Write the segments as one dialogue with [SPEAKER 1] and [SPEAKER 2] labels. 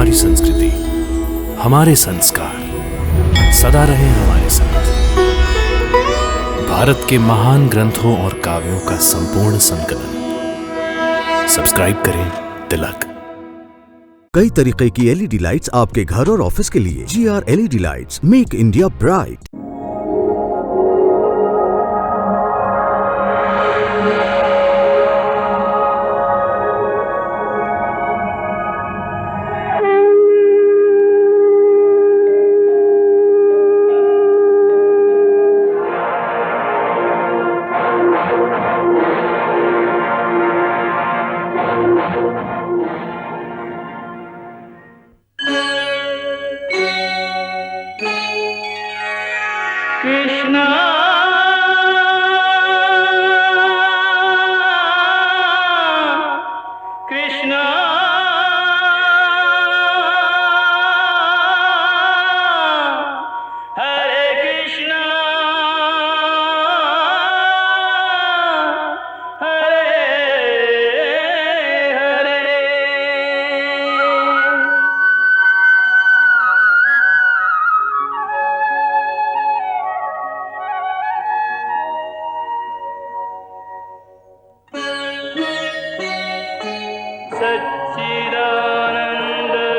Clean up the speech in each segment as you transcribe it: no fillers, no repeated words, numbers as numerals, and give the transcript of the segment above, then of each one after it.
[SPEAKER 1] हमारी संस्कृति, हमारे संस्कार सदा रहे हमारे साथ। भारत के महान ग्रंथों और काव्यों का संपूर्ण संकलन। सब्सक्राइब करें तिलक।
[SPEAKER 2] कई तरीके की एलईडी लाइट्स आपके घर और ऑफिस के लिए। GR LED lights, make India bright.
[SPEAKER 3] Krishna Krishna Hare Krishna Hare Hare.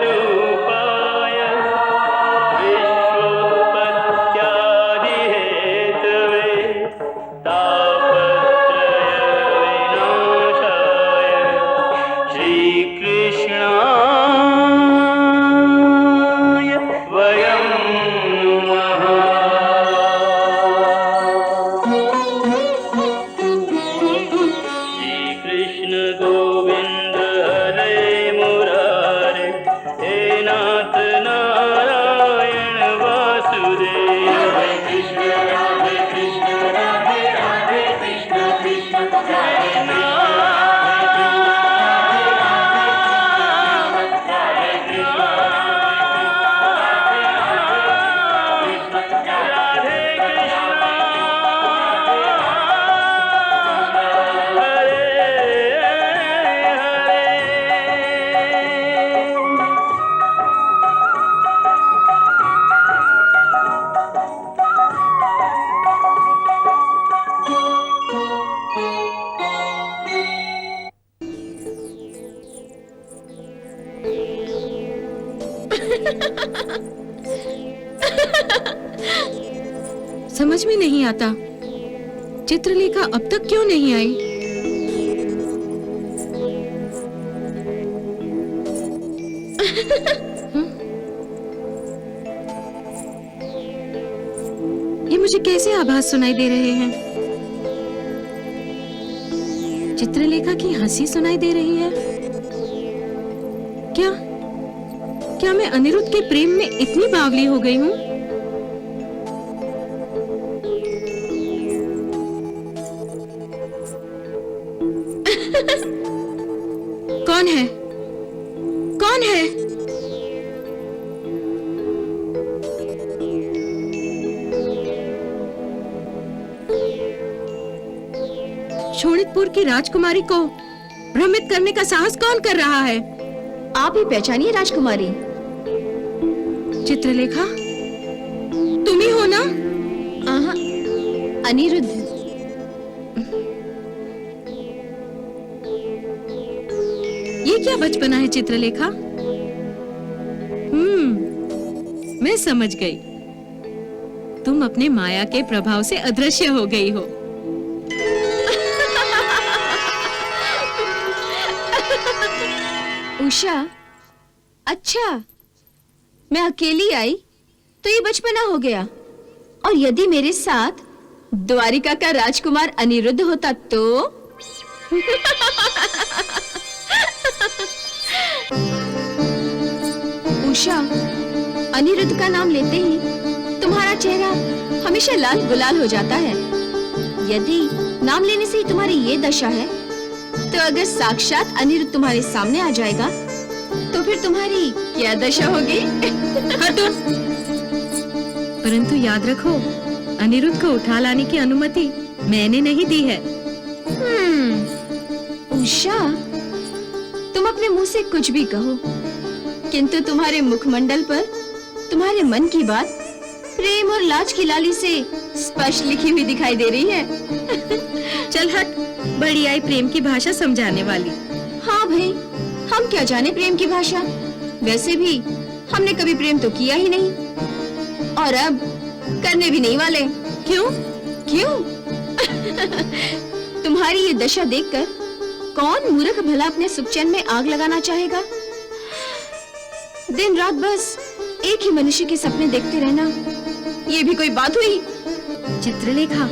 [SPEAKER 3] सच्चिदानन्दरूपाय विश्वोत्पत्त्यादिहेतवे तापत्रयविनाशाय श्रीकृष्णाय वयं नमः। श्रीकृष्ण गोविन्द हरे मुरारे, हे नाथ नारायण वासुदेव। हरे कृष्ण राधे कृष्ण राधे राधे कृष्ण कृष्ण कृष्ण
[SPEAKER 4] समझ में नहीं आता चित्रलेखा अब तक क्यों नहीं आई। ये मुझे कैसे आभास सुनाई दे रहे हैं। चित्रलेखा की हंसी सुनाई दे रही है। क्या मैं अनिरुद्ध के प्रेम में इतनी बावली हो गई हूँ? कौन है? कौन है? शोणितपुर की राजकुमारी को भ्रमित करने का साहस कौन कर रहा है?
[SPEAKER 5] आप ही पहचानिए राजकुमारी।
[SPEAKER 4] चित्रलेखा, तुम ही हो ना?
[SPEAKER 5] अनिरुद्ध।
[SPEAKER 4] ये क्या बचपना है चित्रलेखा? मैं समझ गई। तुम अपने माया के प्रभाव से अदृश्य हो गई हो।
[SPEAKER 5] उषा, अच्छा, मैं अकेली आई तो ये बचपना हो गया, और यदि मेरे साथ द्वारिका का राजकुमार अनिरुद्ध होता तो? उषा, अनिरुद्ध का नाम लेते ही तुम्हारा चेहरा हमेशा लाल गुलाल हो जाता है। यदि नाम लेने से ही तुम्हारी ये दशा है, तो अगर साक्षात अनिरुद्ध तुम्हारे सामने आ जाएगा तो फिर तुम्हारी क्या दशा होगी?
[SPEAKER 4] परंतु याद रखो, अनिरुद्ध को उठा लाने की अनुमति मैंने नहीं दी है।
[SPEAKER 5] उषा, तुम अपने मुंह से कुछ भी कहो, किंतु तुम्हारे मुखमंडल पर तुम्हारे मन की बात प्रेम और लाज की लाली से स्पष्ट लिखी हुई दिखाई दे रही है।
[SPEAKER 4] चल हट, बड़ी आई प्रेम की भाषा समझाने वाली।
[SPEAKER 5] हाँ भाई, हम क्या जाने प्रेम की भाषा। वैसे भी हमने कभी प्रेम तो किया ही नहीं और अब करने भी नहीं वाले।
[SPEAKER 4] क्यों?
[SPEAKER 5] क्यों? तुम्हारी ये दशा देखकर कौन मूर्ख भला अपने सुख चैन में आग लगाना चाहेगा। दिन रात बस एक ही मनुष्य के सपने देखते रहना, ये भी कोई बात हुई?
[SPEAKER 4] चित्रलेखा,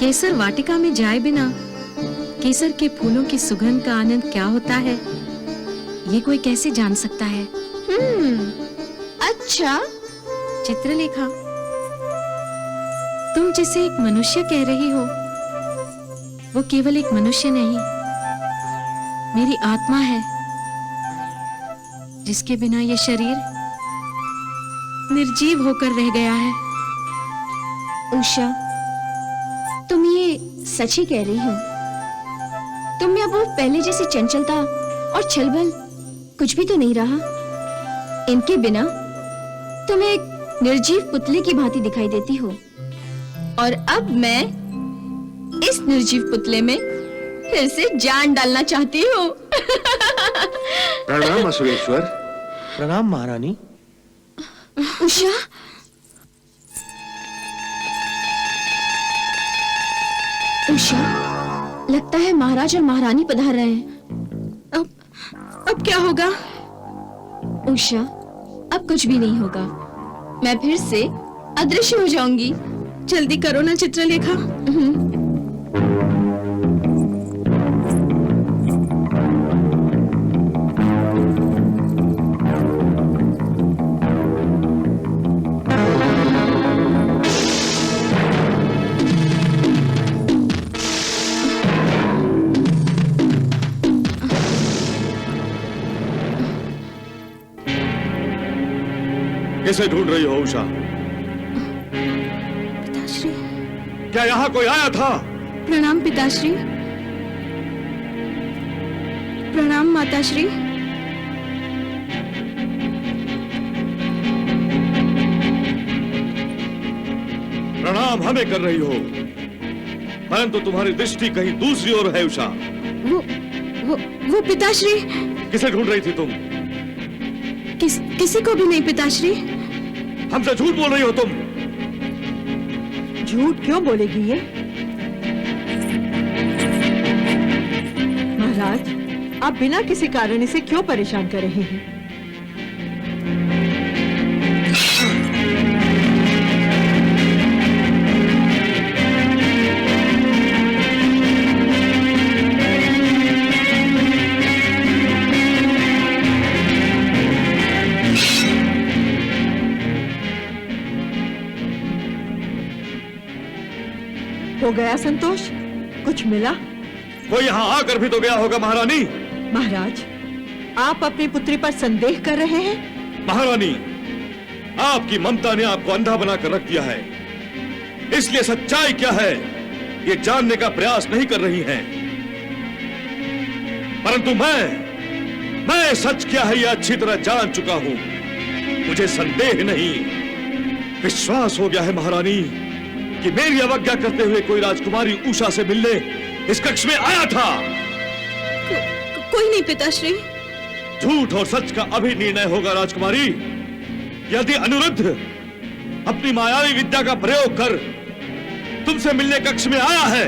[SPEAKER 4] केसर वाटिका में जाए बिना केसर के फूलों की सुगंध का आनंद क्या होता है, ये कोई कैसे जान सकता है?
[SPEAKER 5] अच्छा।
[SPEAKER 4] चित्रलेखा, तुम जिसे एक मनुष्य कह रही हो, वो केवल एक मनुष्य नहीं, मेरी आत्मा है, जिसके बिना ये शरीर निर्जीव होकर रह गया है।
[SPEAKER 5] उषा, तुम ये सच ही कह रही हो? तुम में अब वो पहले जैसी चंचलता और छलबल कुछ भी तो नहीं रहा। इनके बिना तुम एक निर्जीव पुतले की भांति दिखाई देती हो और अब मैं इस निर्जीव पुतले में फिर से जान डालना चाहती हूँ।
[SPEAKER 6] प्रणाम असुरेश्वर। प्रणाम महारानी।
[SPEAKER 5] उषा, उषा, लगता है महाराज और महारानी पधार रहे हैं।
[SPEAKER 4] अब क्या होगा?
[SPEAKER 5] उषा, अब कुछ भी नहीं होगा। मैं फिर से अदृश्य हो जाऊंगी।
[SPEAKER 4] जल्दी करो ना चित्रलेखा।
[SPEAKER 6] किसे ढूंढ रही हो उषा?
[SPEAKER 4] पिताश्री।
[SPEAKER 6] क्या यहाँ कोई आया था?
[SPEAKER 4] प्रणाम पिताश्री। प्रणाम माताश्री।
[SPEAKER 6] प्रणाम हमें कर रही हो, परंतु तुम्हारी दृष्टि कहीं दूसरी ओर है उषा।
[SPEAKER 4] वो पिताश्री।
[SPEAKER 6] किसे ढूंढ रही थी तुम?
[SPEAKER 4] किसी को भी नहीं पिताश्री।
[SPEAKER 6] हमसे झूठ बोल रही हो तुम।
[SPEAKER 7] झूठ क्यों बोलेगी ये? महाराज, आप बिना किसी कारण इसे क्यों परेशान कर रहे हैं? हो गया संतोष? कुछ मिला?
[SPEAKER 6] वो यहाँ आकर भी तो गया होगा महारानी।
[SPEAKER 7] महाराज, आप अपनी पुत्री पर संदेह कर रहे हैं?
[SPEAKER 6] महारानी, आपकी ममता ने आपको अंधा बनाकर रख दिया है, इसलिए सच्चाई क्या है ये जानने का प्रयास नहीं कर रही हैं। परंतु मैं सच क्या है यह अच्छी तरह जान चुका हूं। मुझे संदेह नहीं, विश्वास हो गया है महारानी कि मेरी अवज्ञा करते हुए कोई राजकुमारी उषा से मिलने इस कक्ष में आया था।
[SPEAKER 4] कोई नहीं पिताश्री।
[SPEAKER 6] झूठ और सच का अभी निर्णय होगा राजकुमारी। यदि अनिरुद्ध अपनी मायावी विद्या का प्रयोग कर तुमसे मिलने कक्ष में आया है,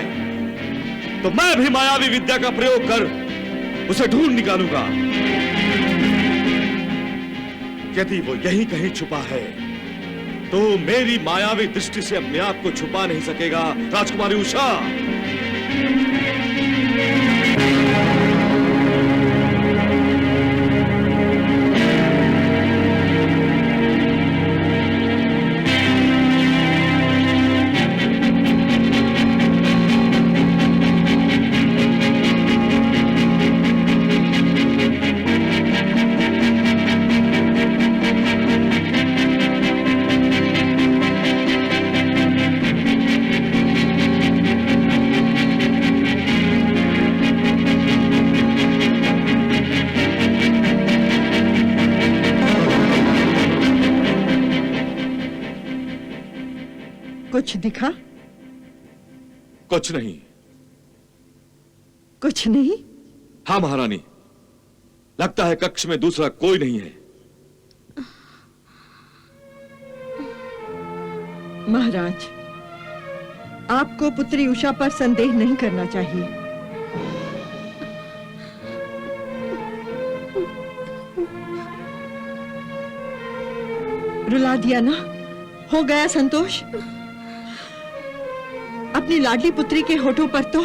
[SPEAKER 6] तो मैं भी मायावी विद्या का प्रयोग कर उसे ढूंढ निकालूंगा। यदि वो यहीं कहीं छुपा है तो मेरी मायावी दृष्टि से अपने आप को छुपा नहीं सकेगा राजकुमारी उषा।
[SPEAKER 7] कुछ दिखा?
[SPEAKER 6] कुछ नहीं।
[SPEAKER 7] कुछ नहीं?
[SPEAKER 6] हाँ महारानी, लगता है कक्ष में दूसरा कोई नहीं है।
[SPEAKER 7] महाराज, आपको पुत्री उषा पर संदेह नहीं करना चाहिए। रुला दिया ना? हो गया संतोष? अपनी लाडली पुत्री के होठों पर तो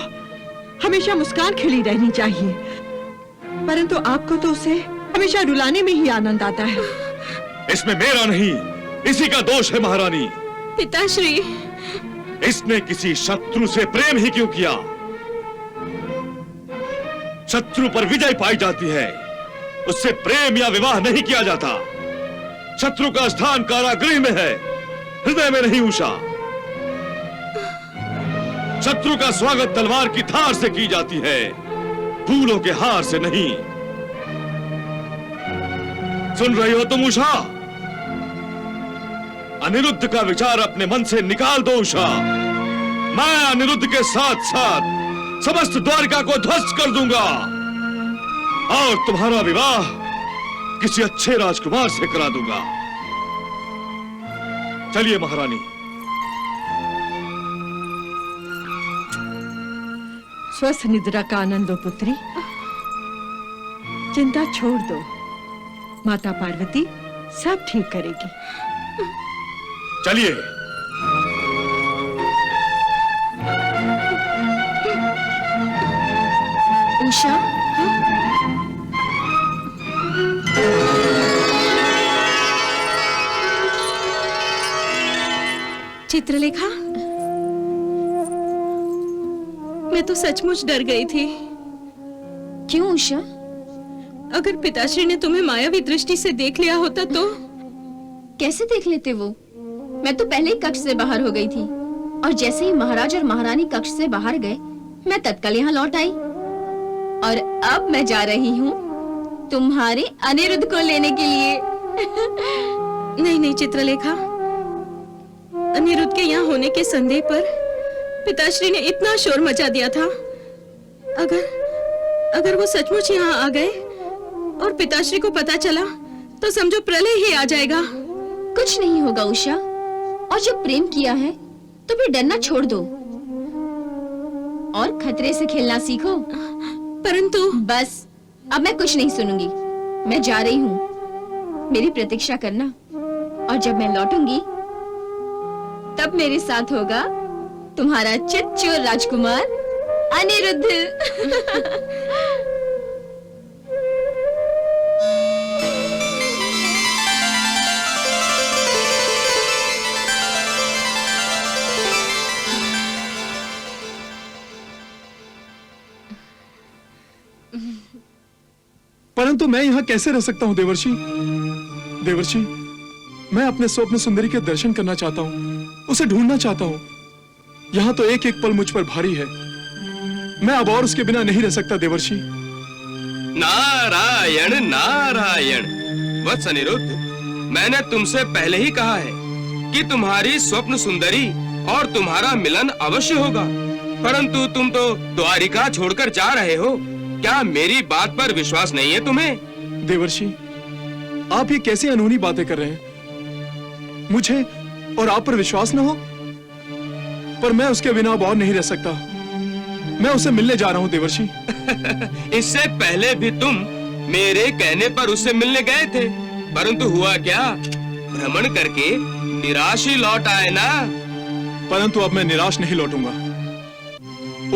[SPEAKER 7] हमेशा मुस्कान खिली रहनी चाहिए, परंतु आपको तो उसे हमेशा रुलाने में ही आनंद आता है।
[SPEAKER 6] इसमें मेरा नहीं, इसी का दोष है महारानी।
[SPEAKER 4] पिताश्री,
[SPEAKER 6] इसने किसी शत्रु से प्रेम ही क्यों किया? शत्रु पर विजय पाई जाती है, उससे प्रेम या विवाह नहीं किया जाता। शत्रु का स्थान कारागृह में है, हृदय में नहीं उषा। शत्रु का स्वागत तलवार की धार से की जाती है, फूलों के हार से नहीं। सुन रही हो तुम उषा? अनिरुद्ध का विचार अपने मन से निकाल दो उषा। मैं अनिरुद्ध के साथ साथ समस्त द्वारिका को ध्वस्त कर दूंगा और तुम्हारा विवाह किसी अच्छे राजकुमार से करा दूंगा। चलिए महारानी।
[SPEAKER 7] स्वस्थ निद्रा का आनंद लो पुत्री, चिंता छोड़ दो। माता पार्वती सब ठीक करेगी।
[SPEAKER 6] चलिए।
[SPEAKER 5] उषा,
[SPEAKER 4] चित्रलेखा, मैं तो सचमुच डर गई थी।
[SPEAKER 5] क्यों उषा?
[SPEAKER 4] अगर पिताश्री ने तुम्हें मायावी दृष्टि से देख लिया होता तो?
[SPEAKER 5] कैसे देख लेते वो? मैं तो पहले ही कक्ष से बाहर हो गई थी और जैसे ही महाराज और महारानी कक्ष से बाहर गए, मैं तत्काल यहाँ लौट आई और अब मैं जा रही हूँ तुम्हारे अनिरुद्ध को लेने के लिए।
[SPEAKER 4] नहीं नहीं चित्रलेखा, अनिरुद्ध के यहाँ होने के संदेह पर पिताश्री ने इतना शोर मचा दिया था। अगर वो सचमुच यहाँ आ गए और पिताश्री को पता चला तो समझो प्रलय ही आ जाएगा।
[SPEAKER 5] कुछ नहीं होगा उषा, और जब प्रेम किया है तो फिर डरना छोड़ दो और खतरे से खेलना सीखो।
[SPEAKER 4] परंतु
[SPEAKER 5] बस अब मैं कुछ नहीं सुनूंगी, मैं जा रही हूँ। मेरी प्रतीक्षा करना और जब मैं लौटूंगी तब मेरे साथ होगा तुम्हारा चितचोर राजकुमार अनिरुद्ध।
[SPEAKER 8] परंतु मैं यहाँ कैसे रह सकता हूँ देवर्षि? देवर्षि, मैं अपने स्वप्न सुंदरी के दर्शन करना चाहता हूँ, उसे ढूंढना चाहता हूँ। यहाँ तो एक एक पल मुझ पर भारी है, मैं अब और उसके बिना नहीं रह सकता देवर्षि।
[SPEAKER 9] नारायण नारायण। वत्स अनिरुद्ध, मैंने तुमसे पहले ही कहा है कि तुम्हारी स्वप्न सुंदरी और तुम्हारा मिलन अवश्य होगा, परंतु तुम तो द्वारिका छोड़कर जा रहे हो। क्या मेरी बात पर विश्वास नहीं है तुम्हें?
[SPEAKER 8] देवर्षि, आप ये कैसी अनहोनी बातें कर रहे हैं? मुझे और आप पर विश्वास न हो? पर मैं उसके बिना अब और नहीं रह सकता। मैं उसे मिलने जा रहा हूँ देवर्षि।
[SPEAKER 9] इससे पहले भी तुम मेरे कहने पर उससे मिलने गए थे, परंतु हुआ क्या? भ्रमण करके निराश ही लौट आए ना।
[SPEAKER 8] परंतु अब मैं निराश नहीं लौटूंगा,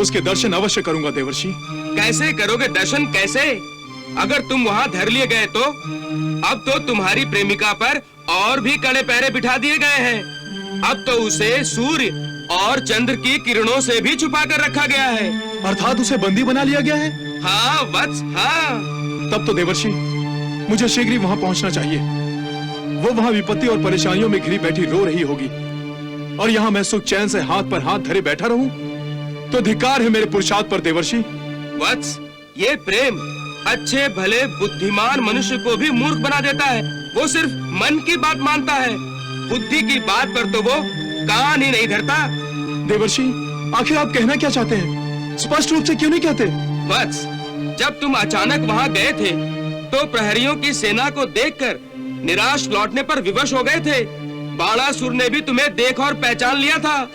[SPEAKER 8] उसके दर्शन अवश्य करूंगा देवर्षि।
[SPEAKER 9] कैसे करोगे दर्शन, कैसे? अगर तुम वहाँ धर लिए गए तो अब तो तुम्हारी प्रेमिका पर और भी कड़े पहरे बिठा दिए गए हैं। अब तो उसे सूर्य और चंद्र की किरणों से भी छुपा कर रखा गया है।
[SPEAKER 8] अर्थात उसे बंदी बना लिया गया है?
[SPEAKER 9] हाँ वत्स, हाँ।
[SPEAKER 8] तब तो देवर्षि, मुझे शीघ्र ही वहां पहुंचना चाहिए। वो वहां विपत्ति और परेशानियों में घिरी बैठी रो रही होगी और यहाँ मैं सुख चैन से हाथ पर हाथ धरे बैठा रहूं, तो धिक्कार है मेरे पुरुषार्थ पर देवर्षि।
[SPEAKER 9] वत्स, ये प्रेम अच्छे भले बुद्धिमान मनुष्य को भी मूर्ख बना देता है। वो सिर्फ मन की बात मानता है, बुद्धि की बात पर तो वो कान ही नहीं धरता।
[SPEAKER 8] देवर्षि, आखिर आप कहना क्या चाहते हैं? स्पष्ट रूप से क्यों नहीं कहते?
[SPEAKER 9] वत्स, जब तुम अचानक वहां गए थे तो प्रहरियों की सेना को देखकर निराश लौटने पर विवश हो गए थे। बाणासुर ने भी तुम्हें देख और पहचान लिया था।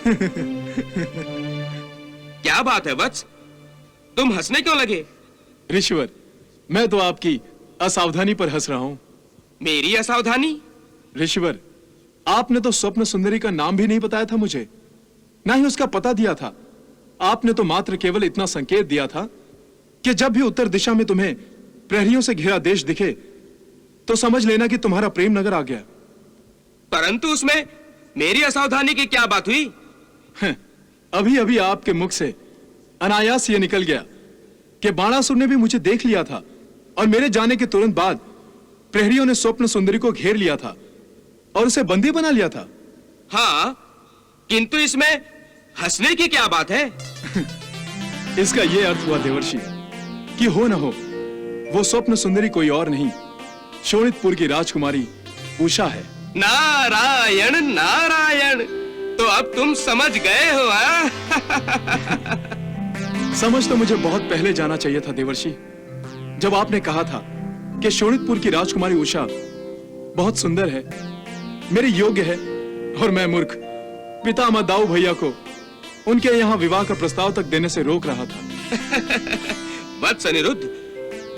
[SPEAKER 9] क्या बात है वत्स, तुम हंसने क्यों लगे?
[SPEAKER 8] ऋषिवर, मैं तो आपकी असावधानी पर हंस रहा हूं।
[SPEAKER 9] मेरी असावधानी?
[SPEAKER 8] ऋषिवर, आपने तो स्वप्न सुंदरी का नाम भी नहीं बताया था मुझे, ना ही उसका पता दिया था। आपने तो मात्र केवल इतना संकेत दिया था कि जब भी उत्तर दिशा में तुम्हें प्रहरियों से घिरा देश दिखे तो समझ लेना कि तुम्हारा प्रेम नगर आ गया।
[SPEAKER 9] परंतु उसमें मेरी असावधानी की क्या बात हुई?
[SPEAKER 8] अभी अभी आपके मुख से अनायास ये निकल गया कि बाणासुर ने भी मुझे देख लिया था और मेरे जाने के तुरंत बाद प्रहरियों ने स्वप्न सुंदरी को घेर लिया था और उसे बंदी बना लिया था।
[SPEAKER 9] हाँ, किंतु इसमें हंसने की क्या बात है?
[SPEAKER 8] इसका यह अर्थ हुआ देवर्षि कि हो न हो वो स्वप्न सुंदरी कोई और नहीं, शोणितपुर की राजकुमारी उषा है।
[SPEAKER 9] नारायण नारायण, तो अब तुम समझ गए हो?
[SPEAKER 8] समझ तो मुझे बहुत पहले जाना चाहिए था देवर्षि, जब आपने कहा था कि शोणितपुर की राजकुमारी उषा बहुत सुंदर है, मेरे योग्य है, और मैं मूर्ख पितामह दाऊ भैया को उनके यहाँ विवाह का प्रस्ताव तक देने से रोक रहा था।
[SPEAKER 9] वत्स अनिरुद्ध,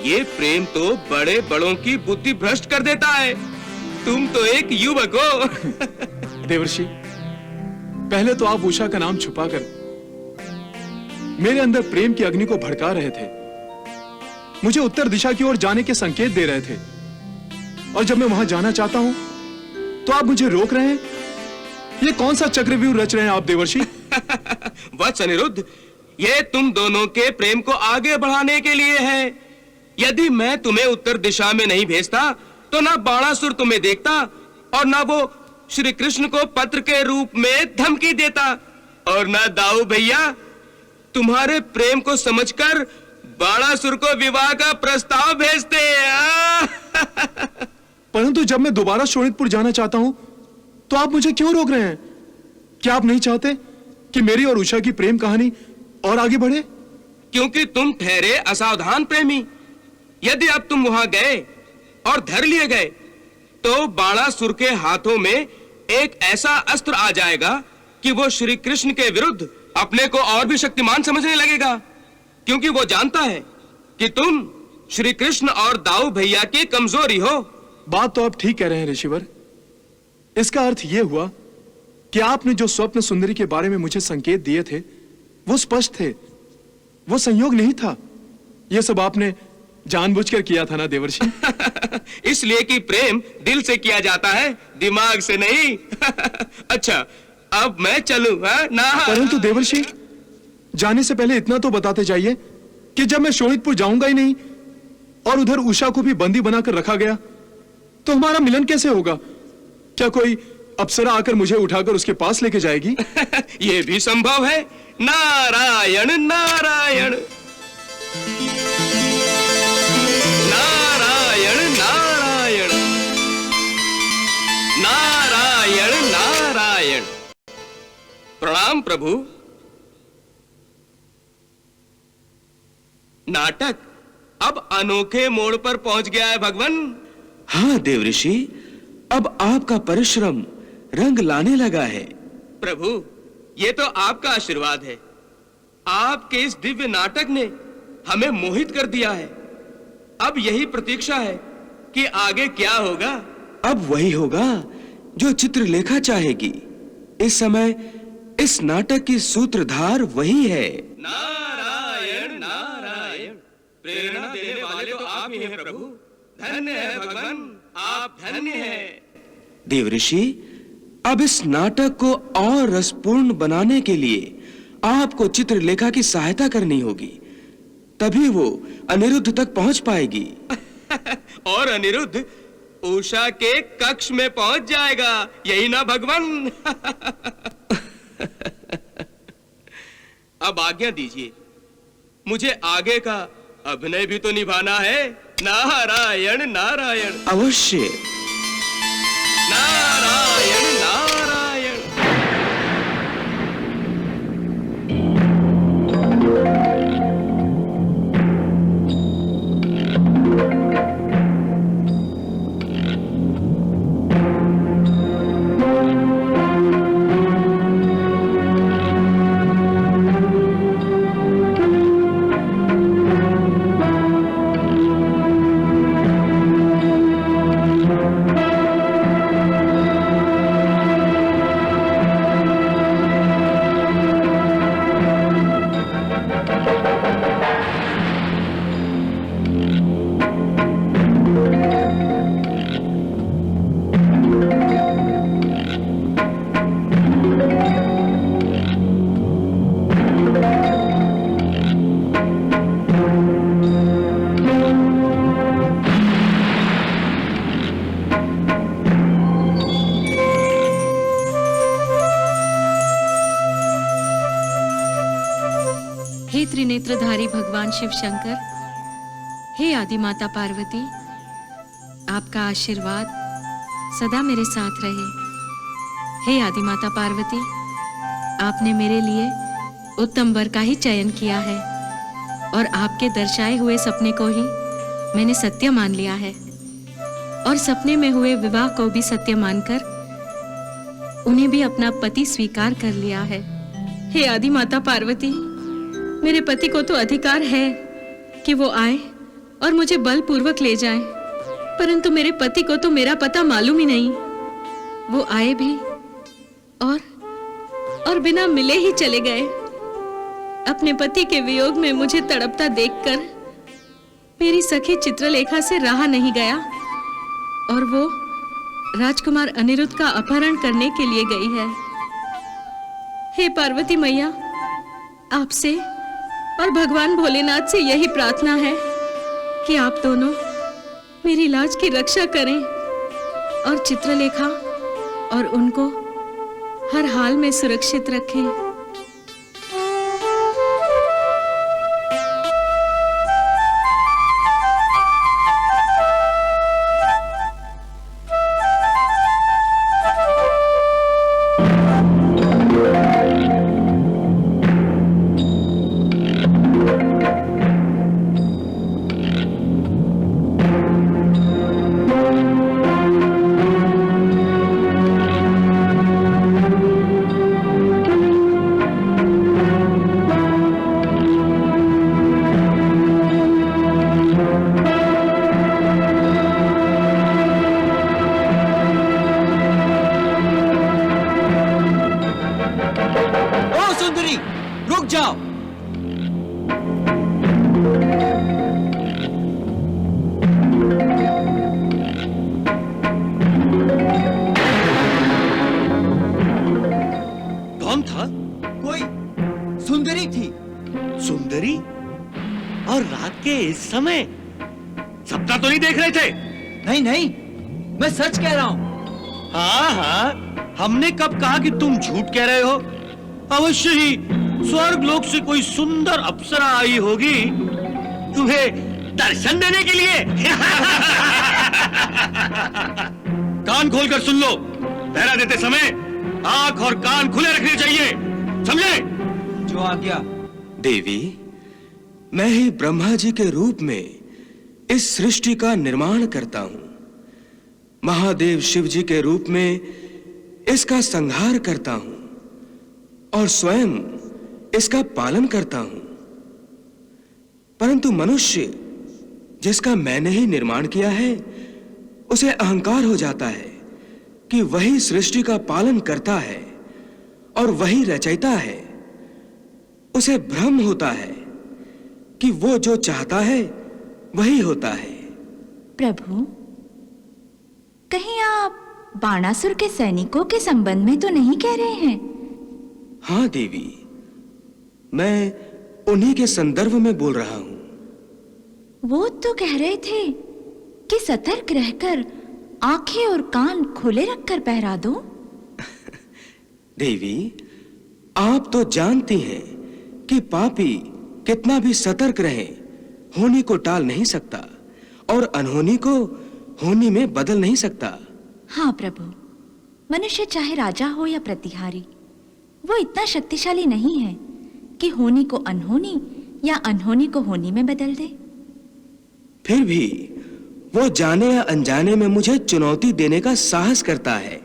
[SPEAKER 9] ये प्रेम तो बड़े बड़ों की बुद्धि भ्रष्ट कर देता है। तुम तो एक युवक हो।
[SPEAKER 8] देवर्षि, पहले तो आप उषा का नाम छुपाकर मेरे अंदर प्रेम की अग्नि को भड़का रहे थे, मुझे उत्तर दिशा की ओर जाने के संकेत दे रहे थे, और जब मैं वहां जाना चाहता हूं तो आप मुझे रोक रहे हैं। ये कौन सा चक्रव्यूह रच रहे हैं आप देवर्षि?
[SPEAKER 9] वत्स अनिरुद्ध, ये तुम दोनों के प्रेम को आगे बढ़ाने के लिए है। यदि मैं तुम्हें उत्तर दिशा में नहीं भेजता तो ना बाणासुर तुम्हें देखता और ना वो श्री कृष्ण को पत्र के रूप में धमकी देता, और ना दाऊ भैया तुम्हारे प्रेम को समझकर बाणासुर को विवाह का प्रस्ताव भेजते।
[SPEAKER 8] परंतु जब मैं दोबारा शोणितपुर जाना चाहता हूं तो आप मुझे क्यों रोक रहे हैं? क्या आप नहीं चाहते कि मेरी और उषा की प्रेम कहानी और आगे बढ़े?
[SPEAKER 9] क्योंकि तुम ठहरे असावधान प्रेमी। यदि अब तुम वहां गए और धर लिए गए तो बाणासुर के हाथों में एक ऐसा अस्त्र आ जाएगा कि वो श्री कृष्ण के विरुद्ध अपने को और भी शक्तिमान समझने लगेगा, क्योंकि वो जानता है कि तुम श्री कृष्ण और दाऊ भैया की कमजोरी हो।
[SPEAKER 8] बात तो आप ठीक कह रहे हैं ऋषिवर। इसका अर्थ यह हुआ कि आपने जो स्वप्न सुंदरी के बारे में मुझे संकेत दिए थे वो स्पष्ट थे, वो संयोग नहीं था। यह सब आपने जानबूझकर किया था ना देवर्षि?
[SPEAKER 9] इसलिए कि प्रेम दिल से किया जाता है, दिमाग से नहीं। अच्छा, अब मैं चलूं ना?
[SPEAKER 8] परंतु देवर्षि, जाने से पहले इतना तो बताते जाइए कि जब मैं शोणितपुर जाऊंगा ही नहीं और उधर उषा को भी बंदी बनाकर रखा गया तो हमारा मिलन कैसे होगा? क्या कोई अप्सरा आकर मुझे उठाकर उसके पास लेके जाएगी?
[SPEAKER 9] यह भी संभव है। नारायण नारायण नारायण नारायण नारायण नारायण। प्रणाम प्रभु। नाटक अब अनोखे मोड़ पर पहुंच गया है भगवान।
[SPEAKER 10] हाँ देवऋषि, अब आपका परिश्रम रंग लाने लगा है।
[SPEAKER 9] प्रभु, ये तो आपका आशीर्वाद है। आपके इस दिव्य नाटक ने हमें मोहित कर दिया है। अब यही प्रतीक्षा है कि आगे क्या होगा।
[SPEAKER 10] अब वही होगा जो चित्रलेखा चाहेगी। इस समय इस नाटक की सूत्रधार वही है।
[SPEAKER 9] नारायण नारायण। प्रेरणा देने वाले तो आप ही हैं प्रभु। धन्य है भगवान, आप धन्य हैं।
[SPEAKER 10] देवऋषि, अब इस नाटक को और रसपूर्ण बनाने के लिए आपको चित्रलेखा की सहायता करनी होगी, तभी वो अनिरुद्ध तक पहुंच पाएगी।
[SPEAKER 9] और अनिरुद्ध उषा के कक्ष में पहुंच जाएगा, यही ना भगवान? अब आज्ञा दीजिए, मुझे आगे का अभिनय भी तो निभाना है। नारायण नारायण।
[SPEAKER 10] अवश्य।
[SPEAKER 9] नारायण नारायण।
[SPEAKER 4] त्रिनेत्रधारी भगवान शिव शंकर, हे आदि माता पार्वती, आपका आशीर्वाद सदा मेरे साथ रहे। हे आदि माता पार्वती, आपने मेरे लिए उत्तम वर का ही चयन किया है और आपके दर्शाए हुए सपने को ही मैंने सत्य मान लिया है और सपने में हुए विवाह को भी सत्य मानकर उन्हें भी अपना पति स्वीकार कर लिया है। हे आदि माता पार्वती, मेरे पति को तो अधिकार है कि वो आए और मुझे बलपूर्वक ले जाए, परंतु मेरे पति को तो मेरा पता मालूम ही नहीं। वो आए भी और बिना मिले ही चले गए। अपने पति के वियोग में मुझे तड़पता देखकर मेरी सखी चित्रलेखा से रहा नहीं गया और वो राजकुमार अनिरुद्ध का अपहरण करने के लिए गई है। हे पार्वती मैया, आपसे और भगवान भोलेनाथ से यही प्रार्थना है कि आप दोनों मेरी लाज की रक्षा करें और चित्रलेखा और उनको हर हाल में सुरक्षित रखें।
[SPEAKER 11] समय सपना तो नहीं देख रहे थे?
[SPEAKER 12] नहीं नहीं, मैं सच कह रहा हूँ।
[SPEAKER 11] हाँ हाँ, हमने कब कहा कि तुम झूठ कह रहे हो? अवश्य ही स्वर्ग लोक से कोई सुंदर अप्सरा आई होगी तुम्हें दर्शन देने के लिए। कान खोलकर सुन लो, पहरा देते समय आंख और कान खुले रखने चाहिए, समझे?
[SPEAKER 12] जो आज्ञा।
[SPEAKER 10] देवी, मैं ही ब्रह्मा जी के रूप में इस सृष्टि का निर्माण करता हूं। महादेव शिव जी के रूप में इसका संहार करता हूं और स्वयं इसका पालन करता हूं। परंतु मनुष्य जिसका मैंने ही निर्माण किया है, उसे अहंकार हो जाता है कि वही सृष्टि का पालन करता है और वही रचयिता है। उसे भ्रम होता है कि वो जो चाहता है वही होता है।
[SPEAKER 5] प्रभु, कहीं आप बाणासुर के सैनिकों के संबंध में तो नहीं कह रहे हैं?
[SPEAKER 10] हाँ देवी, मैं उन्हीं के संदर्भ में बोल रहा हूं।
[SPEAKER 5] वो तो कह रहे थे कि सतर्क रहकर आंखें और कान खुले रखकर पहरा दो।
[SPEAKER 10] देवी, आप तो जानती हैं कि पापी कितना भी सतर्क रहे, होनी को टाल नहीं सकता और अनहोनी को होनी में बदल नहीं सकता।
[SPEAKER 5] हाँ प्रभु, मनुष्य चाहे राजा हो या प्रतिहारी, वो इतना शक्तिशाली नहीं है कि होनी को अनहोनी या अनहोनी को होनी में बदल दे।
[SPEAKER 10] फिर भी वो जाने या अनजाने में मुझे चुनौती देने का साहस करता है।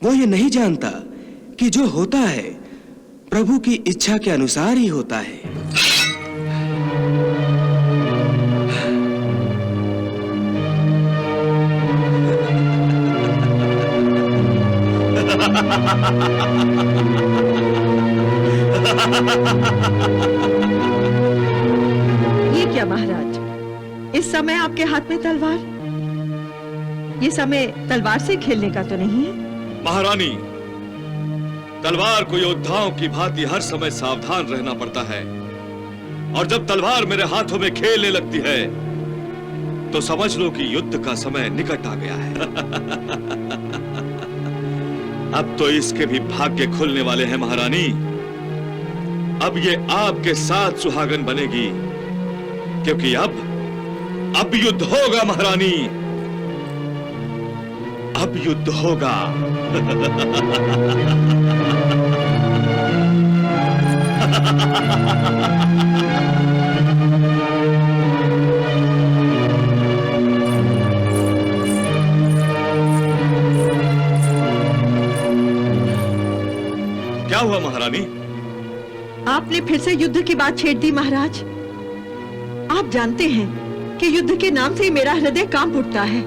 [SPEAKER 10] वो ये नहीं जानता कि जो होता है प्रभु की इच्छा के अनुसार ही होता है।
[SPEAKER 7] ये क्या महाराज, इस समय आपके हाथ में तलवार? ये समय तलवार से खेलने का तो नहीं है।
[SPEAKER 6] महारानी, तलवार को योद्धाओं की भांति हर समय सावधान रहना पड़ता है, और जब तलवार मेरे हाथों में खेलने लगती है तो समझ लो कि युद्ध का समय निकट आ गया है। अब तो इसके भी भाग्य खुलने वाले हैं महारानी। अब ये आपके साथ सुहागन बनेगी, क्योंकि अब युद्ध होगा महारानी, अब युद्ध होगा। क्या हुआ महारानी?
[SPEAKER 7] आपने फिर से युद्ध की बात छेड़ दी महाराज। आप जानते हैं कि युद्ध के नाम से ही मेरा हृदय कांप उठता है।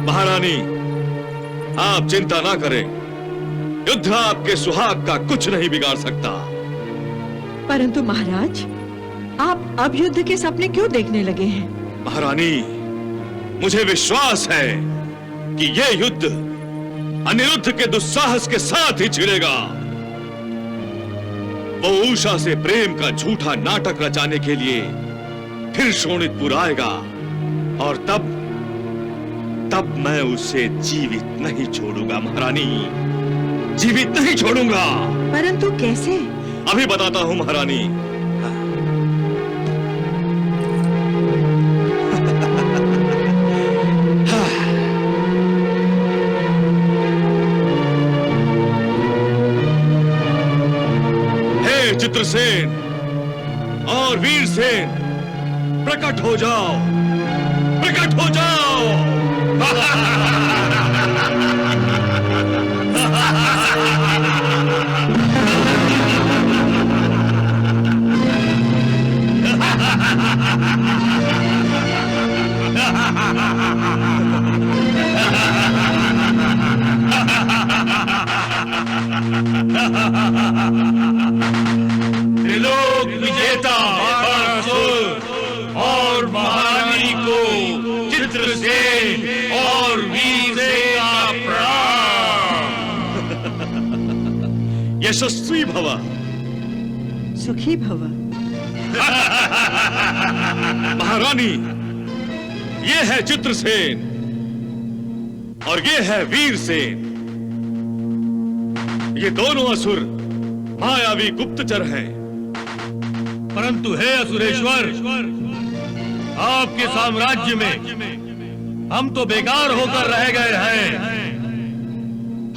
[SPEAKER 6] महारानी, आप चिंता ना करें, युद्ध आपके सुहाग का कुछ नहीं बिगाड़ सकता।
[SPEAKER 7] परंतु महाराज, आप अब युद्ध के सपने क्यों देखने लगे हैं?
[SPEAKER 6] महारानी, मुझे विश्वास है कि यह युद्ध अनिरुद्ध के दुस्साहस के साथ ही छिड़ेगा। वो उषा से प्रेम का झूठा नाटक रचाने के लिए फिर शोणितपुर आएगा, और तब मैं उसे जीवित नहीं छोड़ूंगा महारानी, जीवित नहीं छोड़ूंगा।
[SPEAKER 7] परंतु कैसे?
[SPEAKER 6] अभी बताता हूं महारानी। हे चित्रसेन और वीरसेन, प्रकट हो जाओ, प्रकट हो जाओ।
[SPEAKER 11] त्रिलोक विजेता और महारानी को चित्रसेन और वीरसेन का प्रणाम।
[SPEAKER 6] यशस्वी भव,
[SPEAKER 7] सुखी भव।
[SPEAKER 6] महारानी, ये है चित्रसेन और ये है वीरसेन। ये दोनों असुर मायावी गुप्तचर हैं।
[SPEAKER 11] परंतु हे असुरेश्वर, आपके साम्राज्य में हम तो बेकार होकर रह गए हैं।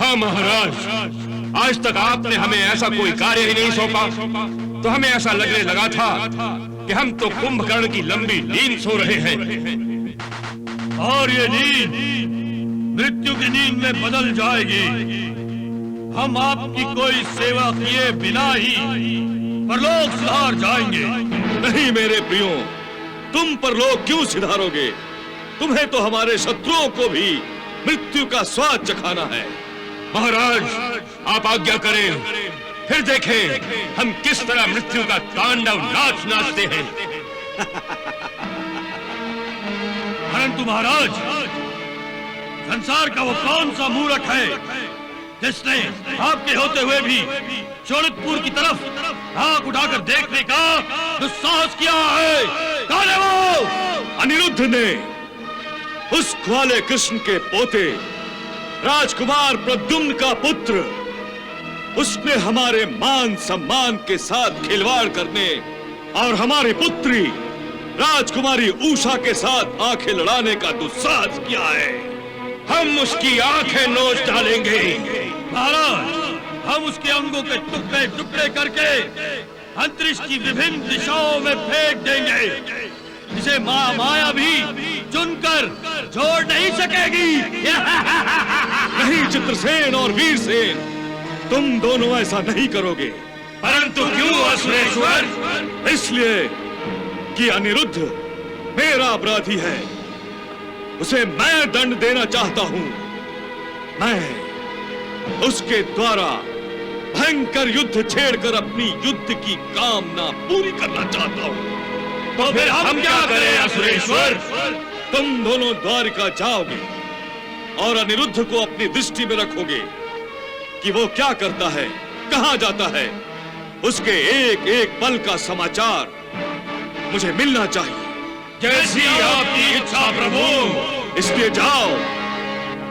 [SPEAKER 9] हाँ महाराज, आज तक आपने हमें ऐसा कोई कार्य ही नहीं सौंपा, तो हमें ऐसा लगने लगा था कि हम तो कुंभकर्ण की लंबी नींद सो रहे हैं।
[SPEAKER 11] और ये नींद मृत्यु की नींद में बदल जाएगी। हम आपकी कोई सेवा किए बिना ही परलोक सुधार जाएंगे।
[SPEAKER 6] नहीं मेरे प्रियो, तुम परलोक क्यों सिधारोगे? तुम्हें तो हमारे शत्रुओं को भी मृत्यु का स्वाद चखाना है।
[SPEAKER 9] महाराज, आप आज्ञा करें, फिर देखें हम किस तरह मृत्यु का तांडव नाच नाचते हैं।
[SPEAKER 11] परंतु महाराज, संसार का वो कौन सा मूर्ख है जिसने आपके होते हुए भी शोणितपुर की तरफ आंख उठाकर देखने का दुस्साहस किया है? कौन है वो?
[SPEAKER 6] अनिरुद्ध ने, उस ग्वाले कृष्ण के पोते राजकुमार प्रद्युम्न का पुत्र। उसने हमारे मान सम्मान के साथ खिलवाड़ करने और हमारी पुत्री राजकुमारी उषा के साथ आंखें लड़ाने का दुस्साहस किया है।
[SPEAKER 9] हम उसकी आंखें नोच डालेंगे।
[SPEAKER 11] महाराज, हम उसके अंगों के टुकड़े टुकड़े करके अंतरिक्ष की विभिन्न दिशाओं में फेंक देंगे, जिसे माया भी चुनकर छोड़ नहीं सकेगी।
[SPEAKER 6] नहीं चित्रसेन और वीरसेन, तुम दोनों ऐसा नहीं करोगे।
[SPEAKER 11] परंतु क्यों असुरेश्वर?
[SPEAKER 6] इसलिए कि अनिरुद्ध मेरा अपराधी है, उसे मैं दंड देना चाहता हूं। मैं उसके द्वारा भयंकर युद्ध छेड़कर अपनी युद्ध की कामना पूरी करना चाहता हूं।
[SPEAKER 11] तो फिर हम क्या करें असुरेश्वर?
[SPEAKER 6] तुम दोनों द्वारिका जाओगे और अनिरुद्ध को अपनी दृष्टि में रखोगे कि वो क्या करता है, कहां जाता है। उसके एक एक पल का समाचार मुझे मिलना चाहिए।
[SPEAKER 11] जैसी आपकी इच्छा प्रभु।
[SPEAKER 6] इसलिए जाओ,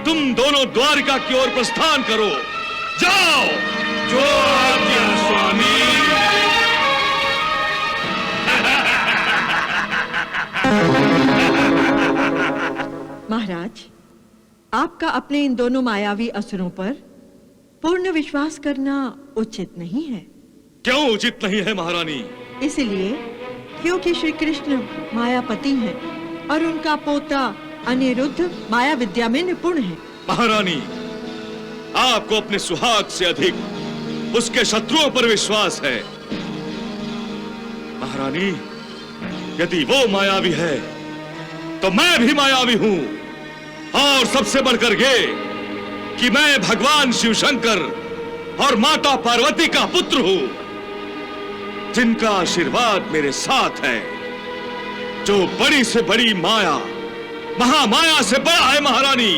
[SPEAKER 6] तुम दोनों द्वारिका की ओर प्रस्थान करो। जाओ।
[SPEAKER 11] जो आज्ञा स्वामी।
[SPEAKER 7] महाराज, आपका अपने इन दोनों मायावी असुरों पर पूर्ण विश्वास करना उचित नहीं है।
[SPEAKER 6] क्यों उचित नहीं है महारानी?
[SPEAKER 7] इसलिए क्योंकि श्री कृष्ण मायापति हैं और उनका पोता अनिरुद्ध माया विद्या में निपुण है।
[SPEAKER 6] महारानी, आपको अपने सुहाग से अधिक उसके शत्रुओं पर विश्वास है। महारानी, यदि वो मायावी है तो मैं भी मायावी हूं, और सबसे बढ़कर ये कि मैं भगवान शिव शंकर और माता पार्वती का पुत्र हूं, जिनका आशीर्वाद मेरे साथ है, जो बड़ी से बड़ी माया, महामाया से बड़ा है महारानी।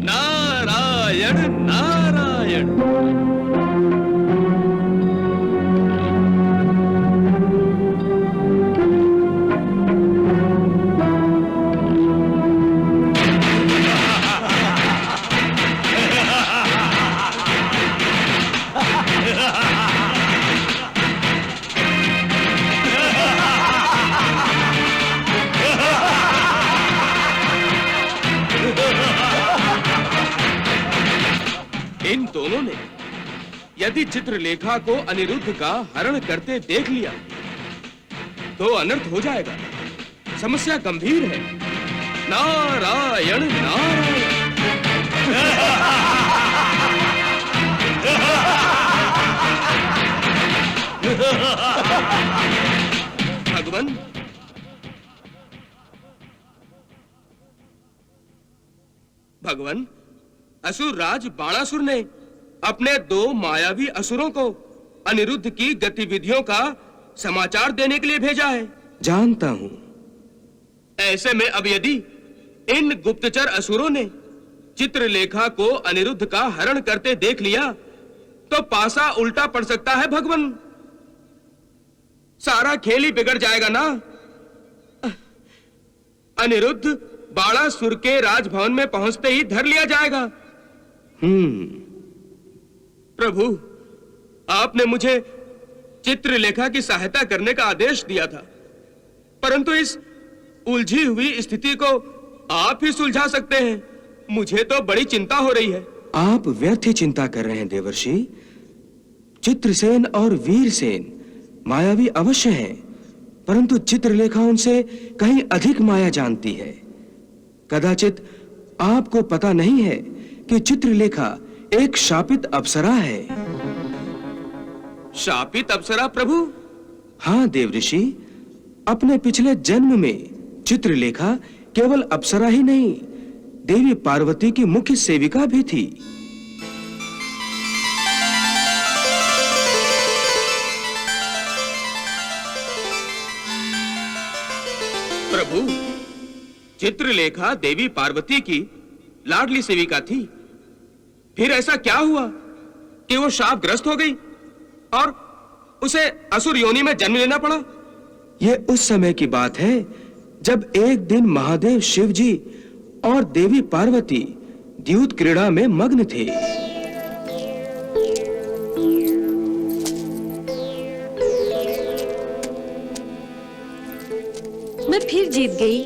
[SPEAKER 9] नारायण नारायण। इन दोनों ने यदि चित्रलेखा को अनिरुद्ध का हरण करते देख लिया तो अनर्थ हो जाएगा। समस्या गंभीर है। नारायण नारायण। भगवान, भगवान, असुर राज बाणासुर ने अपने दो मायावी असुरों को अनिरुद्ध की गतिविधियों का समाचार देने के लिए भेजा है।
[SPEAKER 10] जानता हूं।
[SPEAKER 9] ऐसे में अब यदि इन गुप्तचर असुरों ने चित्रलेखा को अनिरुद्ध का हरण करते देख लिया तो पासा उल्टा पड़ सकता है भगवान। सारा खेल ही बिगड़ जाएगा ना। अनिरुद्ध बाणासुर के राजभवन में पहुंचते ही धर लिया जाएगा। प्रभु, आपने मुझे चित्रलेखा की सहायता करने का आदेश दिया था, परंतु इस उलझी हुई स्थिति को आप ही सुलझा सकते हैं। मुझे तो बड़ी चिंता हो रही है।
[SPEAKER 10] आप व्यर्थ ही चिंता कर रहे हैं देवर्षि। चित्रसेन और वीरसेन मायावी अवश्य हैं, परंतु चित्रलेखा उनसे कहीं अधिक माया जानती है। कदाचित आपको पता नहीं है कि चित्रलेखा एक शापित अप्सरा है।
[SPEAKER 9] शापित अप्सरा प्रभु?
[SPEAKER 10] हाँ देवऋषि, अपने पिछले जन्म में चित्रलेखा केवल अप्सरा ही नहीं, देवी पार्वती की मुख्य सेविका भी थी।
[SPEAKER 9] प्रभु, चित्रलेखा देवी पार्वती की लाडली सेविका थी। फिर ऐसा क्या हुआ कि वो शापग्रस्त हो गई और उसे असुर योनि में जन्म लेना पड़ा?
[SPEAKER 10] यह उस समय की बात है जब एक दिन महादेव शिव जी और देवी पार्वती द्यूत क्रीड़ा में मग्न थे।
[SPEAKER 5] मैं फिर जीत गई।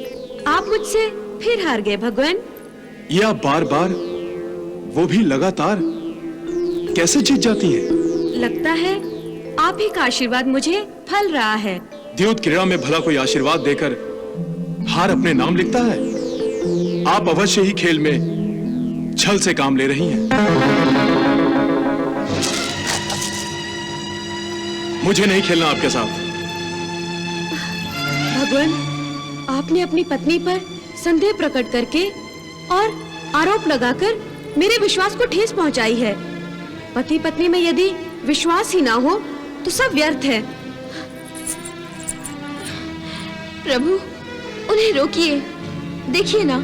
[SPEAKER 5] आप मुझसे फिर हार गए भगवान।
[SPEAKER 8] ये आप बार बार, वो भी लगातार, कैसे जीत जाती हैं?
[SPEAKER 5] लगता है आप ही का आशीर्वाद मुझे फल रहा है।
[SPEAKER 8] द्यूत क्रीड़ा में भला कोई आशीर्वाद देकर हार अपने नाम लिखता है? आप अवश्य ही खेल में छल से काम ले रही हैं। मुझे नहीं खेलना आपके साथ।
[SPEAKER 5] भगवान, आपने अपनी पत्नी पर संदेह प्रकट करके और आरोप लगाकर मेरे विश्वास को ठेस पहुंचाई है। पति पत्नी में यदि विश्वास ही ना हो तो सब व्यर्थ है। प्रभु, उन्हें रोकिए। देखिए ना,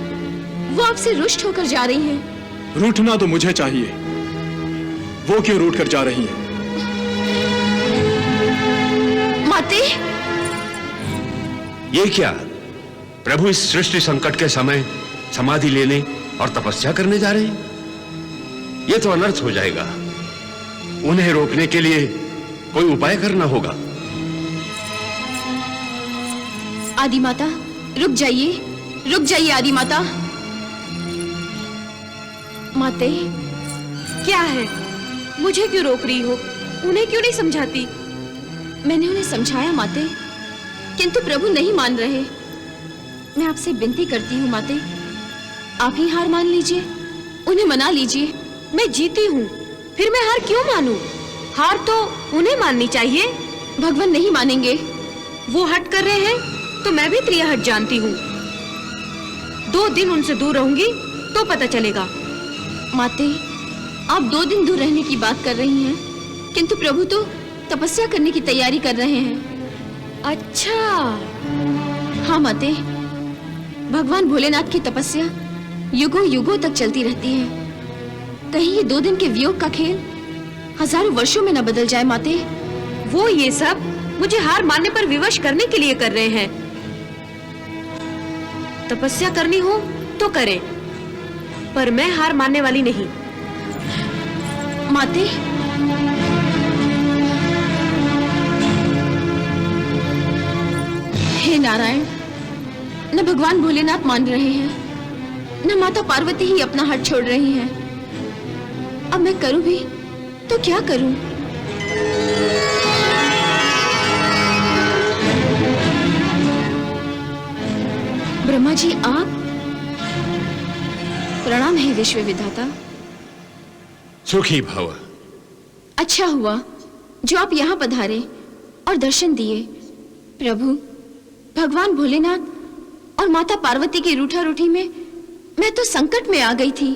[SPEAKER 5] वो आपसे रुष्ट होकर जा रही हैं।
[SPEAKER 8] रूठना तो मुझे चाहिए, वो क्यों रूठ कर जा रही हैं?
[SPEAKER 5] माते,
[SPEAKER 13] ये क्या? प्रभु इस सृष्टि संकट के समय समाधि लेने और तपस्या करने जा रहे हैं? ये तो अनर्थ हो जाएगा। उन्हें रोकने के लिए कोई उपाय करना होगा।
[SPEAKER 5] आदि माता, रुक जाइए आदि माता। माते,
[SPEAKER 14] क्या है? मुझे क्यों रोक रही हो? उन्हें क्यों नहीं समझाती?
[SPEAKER 5] मैंने उन्हें समझाया माते, किंतु प्रभु नहीं मान रहे। मैं आपसे विनती करती हूँ माते, आप ही हार मान लीजिए, उन्हें मना लीजिए।
[SPEAKER 14] मैं जीती हूँ, फिर मैं हार क्यों मानूं? हार तो उन्हें माननी चाहिए।
[SPEAKER 5] भगवान नहीं मानेंगे।
[SPEAKER 14] वो हट कर रहे हैं तो मैं भी त्रिहट जानती हूँ। 2 दिन उनसे दूर रहूंगी तो पता चलेगा।
[SPEAKER 5] माते, आप 2 दिन दूर रहने की बात कर रही हैं, किंतु प्रभु तो तपस्या करने की तैयारी कर रहे हैं।
[SPEAKER 14] अच्छा।
[SPEAKER 5] हाँ माते, भगवान भोलेनाथ की तपस्या युगों युगों तक चलती रहती है। कहीं ये 2 दिन के वियोग का खेल हजारों वर्षों में न बदल जाए माते।
[SPEAKER 14] वो ये सब मुझे हार मानने पर विवश करने के लिए कर रहे हैं। तपस्या करनी हो तो करें, पर मैं हार मानने वाली नहीं।
[SPEAKER 5] माते, हे नारायण, न भगवान भोलेनाथ मान रहे हैं, न माता पार्वती ही अपना हट छोड़ रही हैं। अब मैं करूं भी तो क्या करूं? ब्रह्मा जी, आप? प्रणाम है विश्व विधाता।
[SPEAKER 13] सुखी भव।
[SPEAKER 5] अच्छा हुआ जो आप यहाँ पधारे और दर्शन दिए। प्रभु, भगवान भोलेनाथ और माता पार्वती की रूठा रूठी में मैं तो संकट में आ गई थी।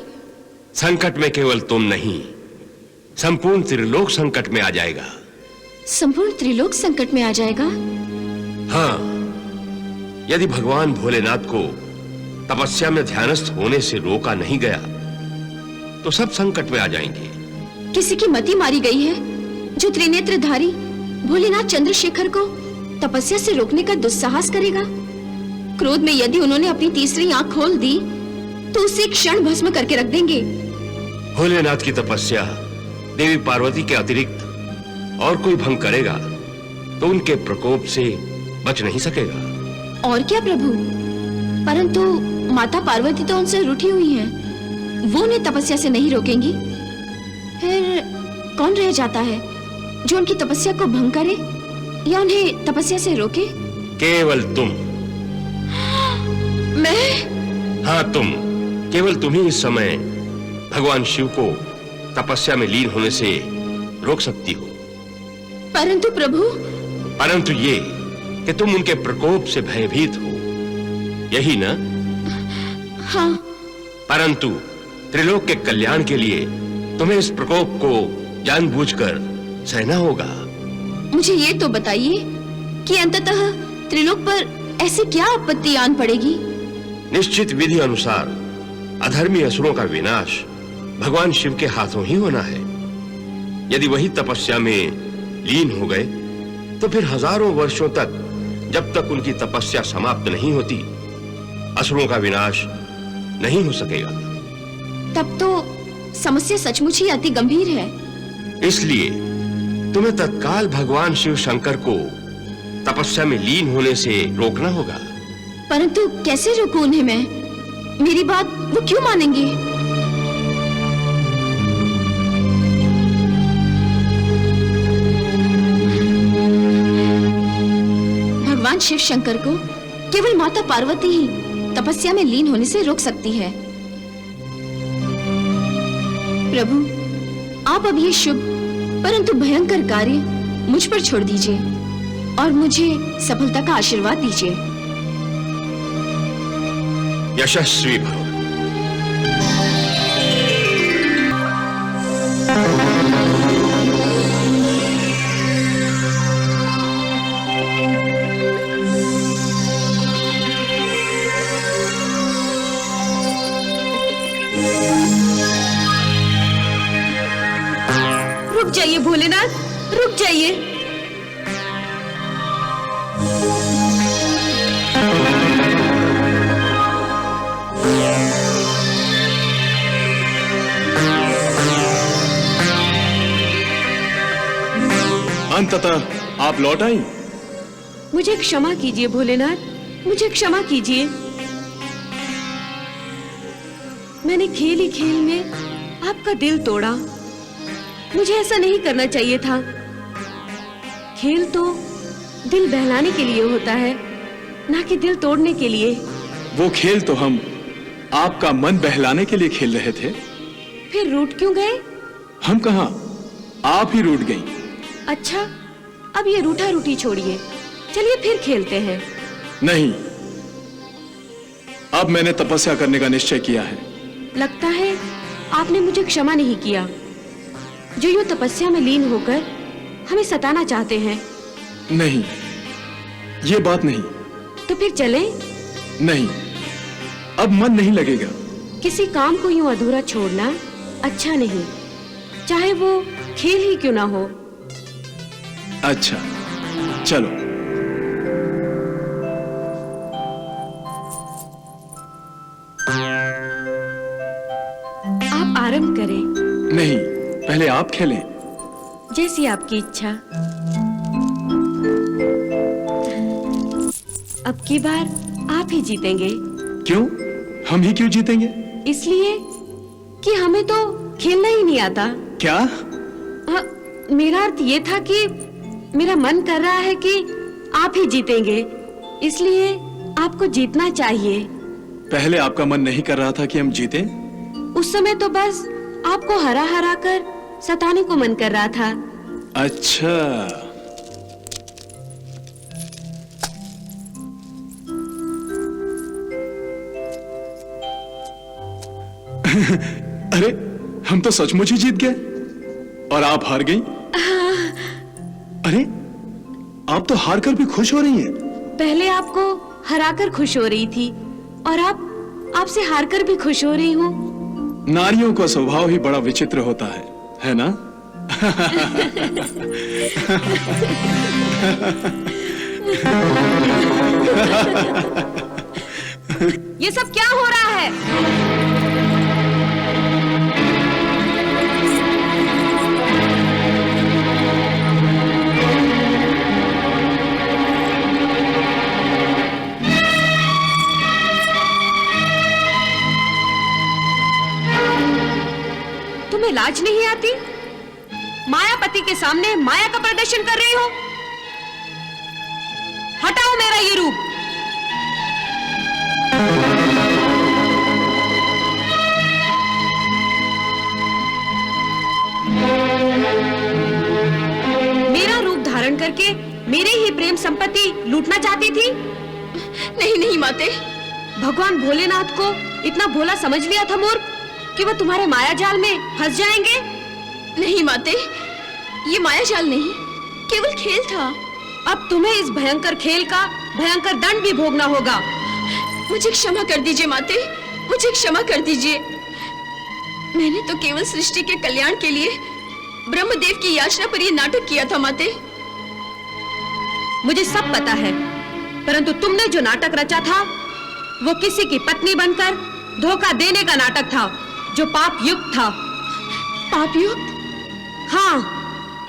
[SPEAKER 13] संकट में केवल तुम नहीं, संपूर्ण त्रिलोक संकट में आ जाएगा।
[SPEAKER 5] संपूर्ण त्रिलोक संकट में आ जाएगा?
[SPEAKER 13] हाँ, यदि भगवान भोलेनाथ को तपस्या में ध्यानस्थ होने से रोका नहीं गया तो सब संकट में आ जाएंगे।
[SPEAKER 5] किसी की मति मारी गई है जो त्रिनेत्रधारी भोलेनाथ चंद्रशेखर को तपस्या से रोकने का दुस्साहस करेगा। क्रोध में यदि उन्होंने अपनी तीसरी आंख खोल दी तो उसे एक क्षण भस्म करके रख देंगे।
[SPEAKER 13] भोलेनाथ की तपस्या देवी पार्वती के अतिरिक्त और कोई भंग करेगा तो उनके प्रकोप से बच नहीं सकेगा।
[SPEAKER 5] और क्या प्रभु, परंतु माता पार्वती तो उनसे रूठी हुई हैं, वो उन्हें तपस्या से नहीं रोकेंगी। फिर कौन रह जाता है जो उनकी तपस्या को भंग करे या उन्हें तपस्या से रोके?
[SPEAKER 13] केवल तुम।
[SPEAKER 5] मैं?
[SPEAKER 13] हाँ, तुम। केवल तुम ही इस समय भगवान शिव को तपस्या में लीन होने से रोक सकती हो।
[SPEAKER 5] परंतु प्रभु।
[SPEAKER 13] परंतु ये कि तुम उनके प्रकोप से भयभीत हो, यही ना?
[SPEAKER 5] हाँ।
[SPEAKER 13] परंतु त्रिलोक के कल्याण के लिए तुम्हें इस प्रकोप को जानबूझकर सहना होगा।
[SPEAKER 5] मुझे ये तो बताइए कि अंततः त्रिलोक पर ऐसी क्या आपत्ति आन पड़ेगी?
[SPEAKER 13] निश्चित विधि अनुसार अधर्मी असुरों का विनाश भगवान शिव के हाथों ही होना है। यदि वही तपस्या में लीन हो गए तो फिर हजारों वर्षों तक, जब तक उनकी तपस्या समाप्त नहीं होती, असुरों का विनाश नहीं हो सकेगा।
[SPEAKER 5] तब तो समस्या सचमुच ही अति गंभीर है।
[SPEAKER 13] इसलिए तुम्हें तत्काल भगवान शिव शंकर को तपस्या में लीन होने से रोकना होगा।
[SPEAKER 5] परंतु कैसे रोकूं उन्हें मैं? मेरी बात वो क्यों मानेंगे? भगवान शिव शंकर को केवल माता पार्वती ही तपस्या में लीन होने से रोक सकती है। प्रभु, आप अब ये शुभ परंतु भयंकर कार्य मुझ पर छोड़ दीजिए और मुझे सफलता का आशीर्वाद दीजिए।
[SPEAKER 13] यशस्वी भव।
[SPEAKER 14] रुक जाइए भोलेनाथ, रुक जाइए।
[SPEAKER 8] अंततः आप लौट आई।
[SPEAKER 14] मुझे क्षमा कीजिए भोलेनाथ, मुझे क्षमा कीजिए। मैंने खेल ही खेल में आपका दिल तोड़ा। मुझे ऐसा नहीं करना चाहिए था। खेल तो दिल बहलाने के लिए होता है, ना कि दिल तोड़ने के लिए।
[SPEAKER 8] वो खेल तो हम आपका मन बहलाने के लिए खेल रहे थे।
[SPEAKER 14] फिर रूठ क्यों गए?
[SPEAKER 8] हम कहाँ, आप ही रूठ गई।
[SPEAKER 14] अच्छा, अब ये रूठा रूठी छोड़िए, चलिए फिर खेलते हैं।
[SPEAKER 8] नहीं, अब मैंने तपस्या करने का निश्चय किया है।
[SPEAKER 14] लगता है आपने मुझे क्षमा नहीं किया, जो यूं तपस्या में लीन होकर हमें सताना चाहते हैं।
[SPEAKER 8] नहीं, ये बात नहीं।
[SPEAKER 14] तो फिर चलें?
[SPEAKER 8] नहीं, अब मन नहीं लगेगा।
[SPEAKER 14] किसी काम को यूं अधूरा छोड़ना अच्छा नहीं, चाहे वो खेल ही क्यों ना हो।
[SPEAKER 8] अच्छा, चलो।
[SPEAKER 14] आप आराम करें।
[SPEAKER 8] नहीं, पहले आप खेलें।
[SPEAKER 14] जैसी आपकी इच्छा। अब की बार आप ही जीतेंगे।
[SPEAKER 8] क्यों? हम ही क्यों जीतेंगे?
[SPEAKER 14] इसलिए कि हमें तो खेलना ही नहीं आता।
[SPEAKER 8] क्या?
[SPEAKER 14] मेरा अर्थ ये था कि मेरा मन कर रहा है कि आप ही जीतेंगे, इसलिए आपको जीतना चाहिए।
[SPEAKER 8] पहले आपका मन नहीं कर रहा था कि हम जीतें?
[SPEAKER 14] उस समय तो बस आपको हरा हरा कर सताने को मन कर रहा था।
[SPEAKER 8] अच्छा। अरे, हम तो सचमुच ही जीत गए और आप हार गई। अरे, आप तो हार कर भी खुश हो रही हैं।
[SPEAKER 14] पहले आपको हराकर खुश हो रही थी और अब आपसे हारकर भी खुश हो रही हूँ।
[SPEAKER 8] नारियों का स्वभाव ही बड़ा विचित्र होता है ना?
[SPEAKER 14] ये सब क्या हो रहा है? तुम्हें लाज नहीं आती? मायापति के सामने माया का प्रदर्शन कर रही हो। हटाओ मेरा ये रूप। मेरा रूप धारण करके मेरे ही प्रेम संपत्ति लूटना चाहती थी? नहीं नहीं माते, भगवान भोलेनाथ को इतना भोला समझ लिया था मूर्ख कि वो तुम्हारे माया जाल में फंस जाएंगे? नहीं माते, ये माया जाल नहीं, केवल खेल था। अब तुम्हें इस भयंकर खेल का भयंकर दंड भी भोगना होगा। मुझे क्षमा कर दीजिए माते, मुझे क्षमा कर दीजिए। मैंने तो केवल सृष्टि के कल्याण के लिए ब्रह्मदेव की याचना पर यह नाटक किया था माते। मुझे सब पता है, परंतु तुमने जो नाटक रचा था वो किसी की पत्नी बनकर धोखा देने का नाटक था, जो पाप युक्त था। पाप युक्त? हाँ,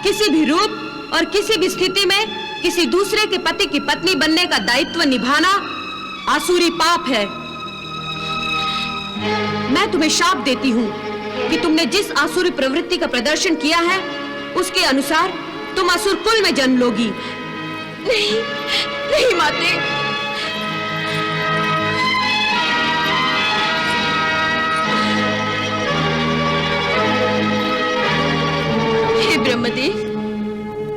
[SPEAKER 14] किसी भी रूप और किसी भी स्थिति में किसी दूसरे के पति की पत्नी बनने का दायित्व निभाना आसुरी पाप है। मैं तुम्हें शाप देती हूँ कि तुमने जिस आसुरी प्रवृत्ति का प्रदर्शन किया है उसके अनुसार तुम असुर कुल में जन्म लोगी। नहीं, नहीं माते। हे ब्रह्मदेव,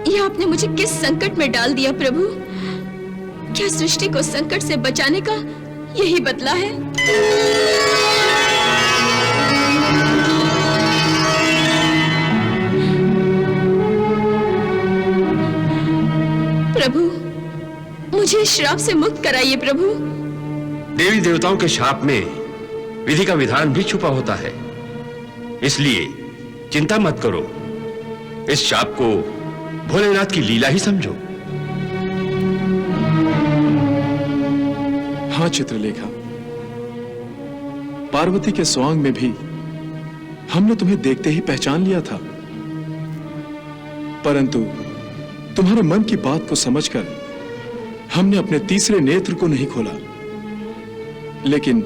[SPEAKER 14] यह आपने मुझे किस संकट में डाल दिया प्रभु? क्या सृष्टि को संकट से बचाने का यही बदला है? प्रभु, मुझे इस श्राप से मुक्त कराइए प्रभु।
[SPEAKER 13] देवी देवताओं के शाप में विधि का विधान भी छुपा होता है, इसलिए चिंता मत करो। इस शाप को भोलेनाथ की लीला ही समझो।
[SPEAKER 8] हाँ चित्रलेखा, पार्वती के स्वांग में भी हमने तुम्हें देखते ही पहचान लिया था, परंतु तुम्हारे मन की बात को समझकर हमने अपने तीसरे नेत्र को नहीं खोला, लेकिन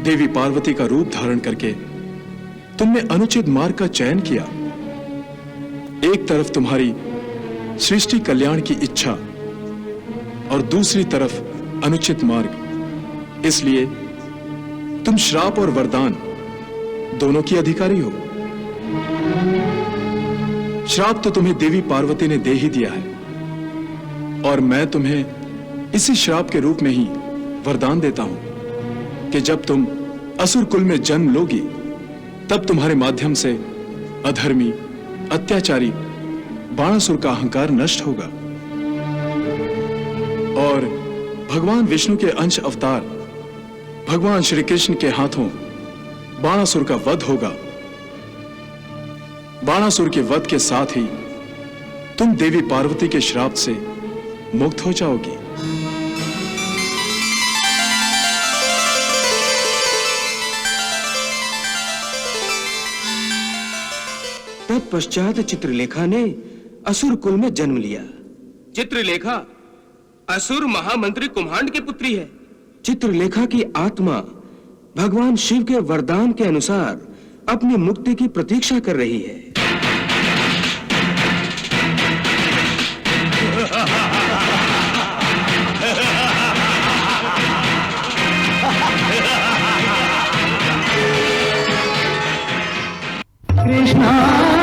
[SPEAKER 8] देवी पार्वती का रूप धारण करके तुमने अनुचित मार्ग का चयन किया। एक तरफ तुम्हारी सृष्टि कल्याण की इच्छा और दूसरी तरफ अनुचित मार्ग, इसलिए तुम श्राप और वरदान दोनों की अधिकारी हो। श्राप तो तुम्हें देवी पार्वती ने दे ही दिया है और मैं तुम्हें इसी श्राप के रूप में ही वरदान देता हूं कि जब तुम असुर कुल में जन्म लोगी तब तुम्हारे माध्यम से अधर्मी, अत्याचारी बाणासुर का अहंकार नष्ट होगा और भगवान विष्णु के अंश अवतार भगवान श्री कृष्ण के हाथों बाणासुर का वध होगा। बाणासुर के वध के साथ ही तुम देवी पार्वती के श्राप से मुक्त हो जाओगी।
[SPEAKER 10] तत्पश्चात चित्रलेखा ने असुर कुल में जन्म लिया।
[SPEAKER 9] चित्रलेखा असुर महामंत्री कुम्हांड की पुत्री है।
[SPEAKER 10] चित्रलेखा की आत्मा भगवान शिव के वरदान के अनुसार अपनी मुक्ति की प्रतीक्षा कर रही है।
[SPEAKER 3] कृष्णा